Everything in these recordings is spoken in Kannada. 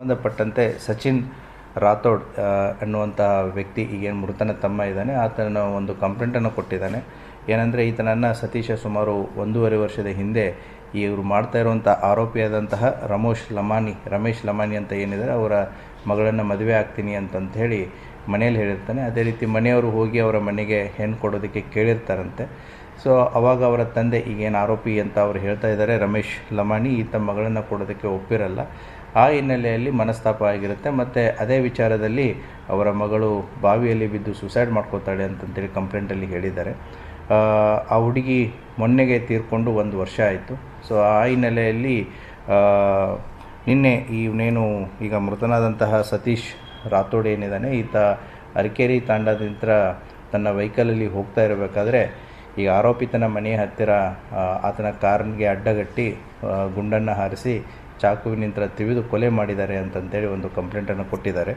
ಸಂಬಂಧಪಟ್ಟಂತೆ ಸಚಿನ್ ರಾಥೋಡ್ ಅನ್ನುವಂಥ ವ್ಯಕ್ತಿ ಈಗೇನು ಮೃತನ ತಮ್ಮ ಇದ್ದಾನೆ ಆತನ ಒಂದು ಕಂಪ್ಲೇಂಟನ್ನು ಕೊಟ್ಟಿದ್ದಾನೆ. ಏನಂದರೆ ಈತನನ್ನು ಸತೀಶ ಸುಮಾರು 1.5 ವರ್ಷದ ಹಿಂದೆ ಇವರು ಮಾಡ್ತಾ ಇರುವಂಥ ಆರೋಪಿಯಾದಂತಹ ರಮೇಶ್ ಲಮಾನಿ ಅಂತ ಏನಿದ್ದಾರೆ ಅವರ ಮಗಳನ್ನು ಮದುವೆ ಆಗ್ತೀನಿ ಅಂತಂತ ಹೇಳಿ ಮನೆಯಲ್ಲಿ ಹೇಳಿರ್ತಾನೆ. ಅದೇ ರೀತಿ ಮನೆಯವರು ಹೋಗಿ ಅವರ ಮನೆಗೆ ಹೆಣ್ಣು ಕೊಡೋದಕ್ಕೆ ಕೇಳಿರ್ತಾರಂತೆ. ಸೊ ಅವಾಗ ಅವರ ತಂದೆ ಈಗೇನು ಆರೋಪಿ ಅಂತ ಅವರು ಹೇಳ್ತಾ ಇದ್ದಾರೆ ರಮೇಶ್ ಲಮಾನಿ ಈತ ಮಗಳನ್ನು ಕೊಡೋದಕ್ಕೆ ಒಪ್ಪಿರಲ್ಲ. ಆ ಹಿನ್ನೆಲೆಯಲ್ಲಿ ಮನಸ್ತಾಪ ಆಗಿರುತ್ತೆ ಮತ್ತು ಅದೇ ವಿಚಾರದಲ್ಲಿ ಅವರ ಮಗಳು ಬಾವಿಯಲ್ಲಿ ಬಿದ್ದು ಸುಸೈಡ್ ಮಾಡ್ಕೋತಾಳೆ ಅಂತಂತೇಳಿ ಕಂಪ್ಲೇಂಟಲ್ಲಿ ಹೇಳಿದ್ದಾರೆ. ಆ ಹುಡುಗಿ ಮೊನ್ನೆಗೆ ತೀರ್ಕೊಂಡು 1 ವರ್ಷ ಆಯಿತು. ಸೊ ಆ ಹಿನ್ನೆಲೆಯಲ್ಲಿ ನಿನ್ನೆ ಇವನೇನು ಈಗ ಮೃತನಾದಂತಹ ಸತೀಶ್ ರಾಥೋಡ್ ಏನಿದ್ದಾನೆ ಈತ ಅರಕೇರಿ ತಾಂಡಾದಿಂದ ತನ್ನ ವೆಹಿಕಲಲ್ಲಿ ಹೋಗ್ತಾ ಇರಬೇಕಾದ್ರೆ ಈಗ ಆರೋಪಿತನ ಮನೆಯ ಹತ್ತಿರ ಆತನ ಕಾರ್ಗೆ ಅಡ್ಡಗಟ್ಟಿ ಗುಂಡನ್ನು ಹಾರಿಸಿ ಚಾಕುವಿನಿಂದ ತಿವಿದು ಕೊಲೆ ಮಾಡಿದ್ದಾರೆ ಅಂತಂತೇಳಿ ಒಂದು ಕಂಪ್ಲೇಂಟನ್ನು ಕೊಟ್ಟಿದ್ದಾರೆ.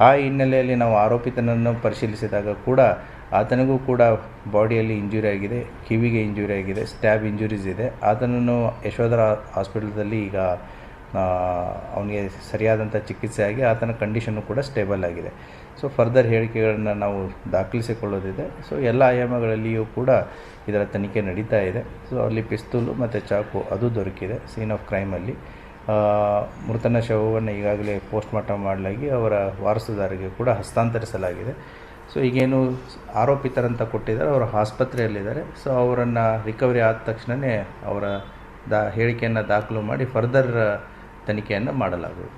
ಆ ಹಿನ್ನೆಲೆಯಲ್ಲಿ ನಾವು ಆರೋಪಿತನನ್ನು ಪರಿಶೀಲಿಸಿದಾಗ ಕೂಡ ಆತನಿಗೂ ಕೂಡ ಬಾಡಿಯಲ್ಲಿ ಇಂಜುರಿ ಆಗಿದೆ, ಕಿವಿಗೆ ಇಂಜುರಿ ಆಗಿದೆ, ಸ್ಟ್ಯಾಬ್ ಇಂಜುರೀಸ್ ಇದೆ. ಆತನನ್ನು ಯಶೋಧರ ಹಾಸ್ಪಿಟಲ್ದಲ್ಲಿ ಈಗ ಅವನಿಗೆ ಸರಿಯಾದಂಥ ಚಿಕಿತ್ಸೆ ಆಗಿ ಆತನ ಕಂಡೀಷನ್ನು ಕೂಡ ಸ್ಟೇಬಲ್ ಆಗಿದೆ. ಸೊ ಫರ್ದರ್ ಹೇಳಿಕೆಗಳನ್ನು ನಾವು ದಾಖಲಿಸಿಕೊಳ್ಳೋದಿದೆ. ಸೊ ಎಲ್ಲ ಆಯಾಮಗಳಲ್ಲಿಯೂ ಕೂಡ ಇದರ ತನಿಖೆ ನಡೀತಾ ಇದೆ. ಸೊ ಅಲ್ಲಿ ಪಿಸ್ತೂಲು ಮತ್ತು ಚಾಕು ಅದು ದೊರಕಿದೆ ಸೀನ್ ಆಫ್ ಕ್ರೈಮಲ್ಲಿ. ಮೃತನ ಶವವನ್ನು ಈಗಾಗಲೇ ಪೋಸ್ಟ್ಮಾರ್ಟಮ್ ಮಾಡಲಾಗಿ ಅವರ ವಾರಸುದಾರರಿಗೆ ಕೂಡ ಹಸ್ತಾಂತರಿಸಲಾಗಿದೆ. ಸೊ ಈಗೇನು ಆರೋಪಿತರಂತ ಕೊಟ್ಟಿದ್ದಾರೆ ಅವರು ಆಸ್ಪತ್ರೆಯಲ್ಲಿದ್ದಾರೆ. ಸೊ ಅವರನ್ನು ರಿಕವರಿ ಆದ ತಕ್ಷಣವೇ ಅವರ ಹೇಳಿಕೆಯನ್ನು ದಾಖಲು ಮಾಡಿ ಫರ್ದರ್ ತನಿಖೆಯನ್ನು ಮಾಡಲಾಗುವುದು.